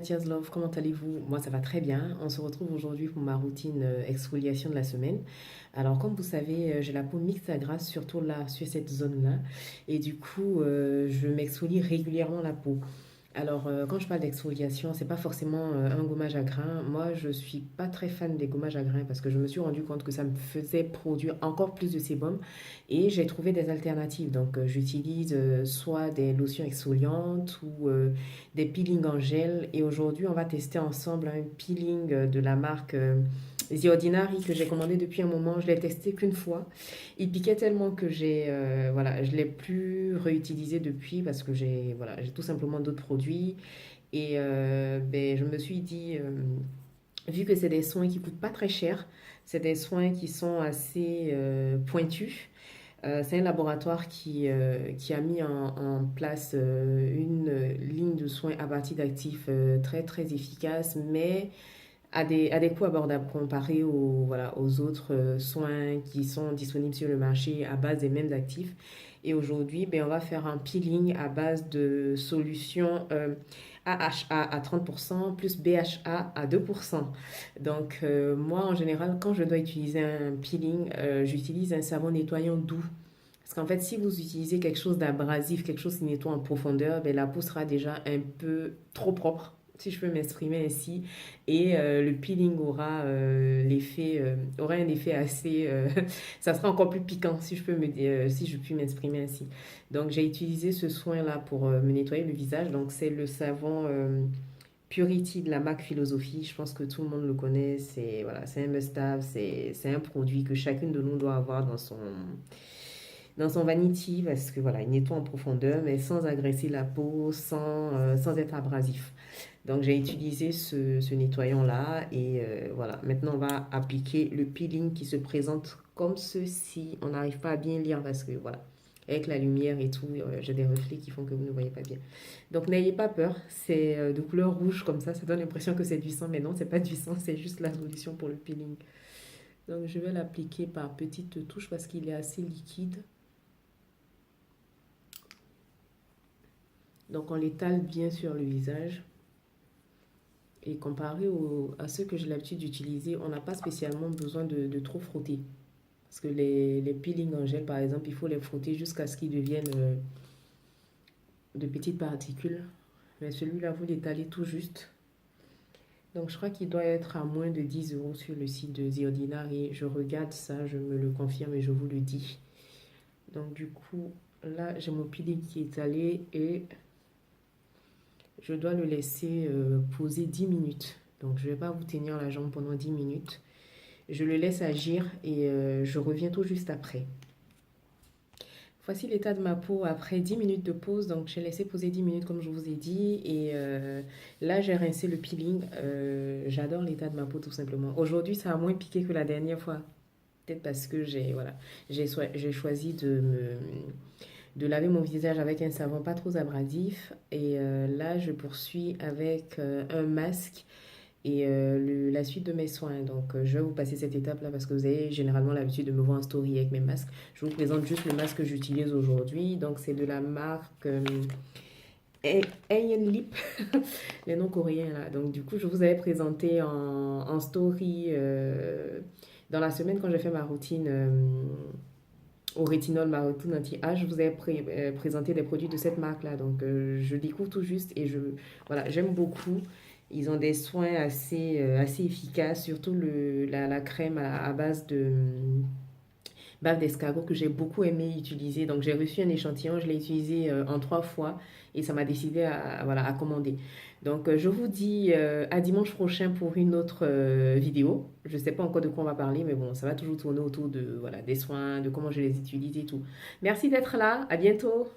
Mathias Love, comment allez-vous? Moi ça va très bien. On se retrouve aujourd'hui pour ma routine exfoliation de la semaine. Alors comme vous savez, j'ai la peau mixte à grasse, surtout là, sur cette zone-là. Et du coup, je m'exfolie régulièrement la peau. Alors, quand je parle d'exfoliation, c'est pas forcément un gommage à grains. Moi, je suis pas très fan des gommages à grains parce que je me suis rendu compte que ça me faisait produire encore plus de sébum et j'ai trouvé des alternatives. Donc, j'utilise soit des lotions exfoliantes ou des peelings en gel. Et aujourd'hui, on va tester ensemble un peeling de la marque The Ordinary que j'ai commandé depuis un moment. Je l'ai testé qu'une fois. Il piquait tellement que voilà, je l'ai plus réutilisé depuis parce que j'ai tout simplement d'autres produits. Et ben, je me suis dit, vu que c'est des soins qui coûtent pas très cher, c'est des soins qui sont assez pointus. C'est un laboratoire qui a mis en place une ligne de soins à partir d'actifs très très efficaces, mais à des coûts abordables comparés aux autres soins qui sont disponibles sur le marché à base des mêmes actifs. Et aujourd'hui, ben, on va faire un peeling à base de solutions AHA à 30% plus BHA à 2%. Donc, moi, en général, quand je dois utiliser un peeling, j'utilise un savon nettoyant doux. Parce qu'en fait, si vous utilisez quelque chose d'abrasif, quelque chose qui nettoie en profondeur, ben, la peau sera déjà un peu trop propre, si je peux m'exprimer ainsi. Et le peeling aura un effet assez... ça sera encore plus piquant, si je puis m'exprimer ainsi. Donc, j'ai utilisé ce soin-là pour me nettoyer le visage. Donc, c'est le savon Purity de la marque Philosophie. Je pense que tout le monde le connaît. C'est un must-have. C'est un produit que chacune de nous doit avoir dans son vanity parce que voilà, il nettoie en profondeur mais sans agresser la peau, sans être abrasif. Donc j'ai utilisé ce nettoyant-là et voilà. Maintenant on va appliquer le peeling qui se présente comme ceci. On n'arrive pas à bien lire parce que voilà, avec la lumière et tout, j'ai des reflets qui font que vous ne voyez pas bien. Donc n'ayez pas peur, c'est de couleur rouge comme ça donne l'impression que c'est du sang, mais non, c'est pas du sang, c'est juste la solution pour le peeling. Donc je vais l'appliquer par petites touches parce qu'il est assez liquide. Donc on l'étale bien sur le visage. Et à ceux que j'ai l'habitude d'utiliser, on n'a pas spécialement besoin de trop frotter. Parce que les peelings en gel, par exemple, il faut les frotter jusqu'à ce qu'ils deviennent de petites particules. Mais celui-là, vous l'étalez tout juste. Donc je crois qu'il doit être à moins de 10 € sur le site de The Ordinary. Je regarde ça, je me le confirme et je vous le dis. Donc du coup, là, j'ai mon peeling qui est étalé et je dois le laisser poser 10 minutes. Donc, je ne vais pas vous tenir la jambe pendant 10 minutes. Je le laisse agir et je reviens tout juste après. Voici l'état de ma peau après 10 minutes de pause. Donc, j'ai laissé poser 10 minutes comme je vous ai dit. Et là, j'ai rincé le peeling. J'adore l'état de ma peau tout simplement. Aujourd'hui, ça a moins piqué que la dernière fois. Peut-être parce que j'ai choisi de laver mon visage avec un savon pas trop abrasif. Et là, je poursuis avec un masque et la suite de mes soins. Donc, je vais vous passer cette étape-là parce que vous avez généralement l'habitude de me voir en story avec mes masques. Je vous présente juste le masque que j'utilise aujourd'hui. Donc, c'est de la marque Ayan Lip, les noms coréens là. Donc, du coup, je vous avais présenté en story dans la semaine quand j'ai fait ma routine. Au rétinol maroquine anti-âge, je vous ai présenté des produits de cette marque-là. Donc, je découvre tout juste et voilà, j'aime beaucoup. Ils ont des soins assez efficaces, surtout la crème à base de bave d'escargot que j'ai beaucoup aimé utiliser. Donc, j'ai reçu un échantillon, je l'ai utilisé en 3 fois et ça m'a décidé à commander. Donc, je vous dis à dimanche prochain pour une autre vidéo. Je ne sais pas encore de quoi on va parler, mais bon, ça va toujours tourner autour des soins, de comment je les utilise et tout. Merci d'être là. À bientôt.